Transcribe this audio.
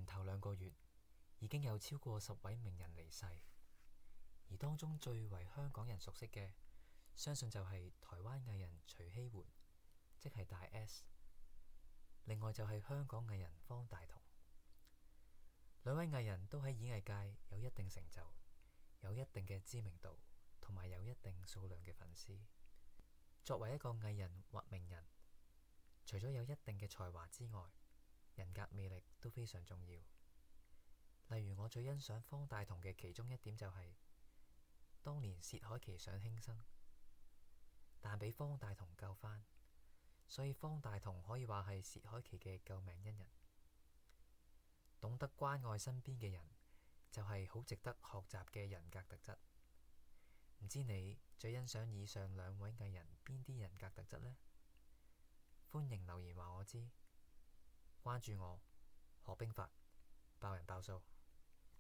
年頭2個月已經有超過10位名人離世，而當中最為香港人熟悉嘅，相信就係台灣藝人徐熙媛，即係大 S。另外就係香港藝人方大同。兩位藝人都喺演藝界有一定成就，有一定嘅知名度，同埋有一定數量嘅粉絲。作為一個藝人或名人，除咗有一定嘅才華之外，人格魅力都非常重要。例如我最欣賞方大同嘅其中一點就係，當年薛凱琪想輕生，但俾方大同救返，所以方大同可以話係薛凱琪嘅救命恩人。懂得關愛身邊嘅人，就係好值得學習嘅人格特質。唔知你最欣賞以上兩位藝人邊啲人格特質呢？歡迎留言話我知。關注我，學兵法，爆人爆數。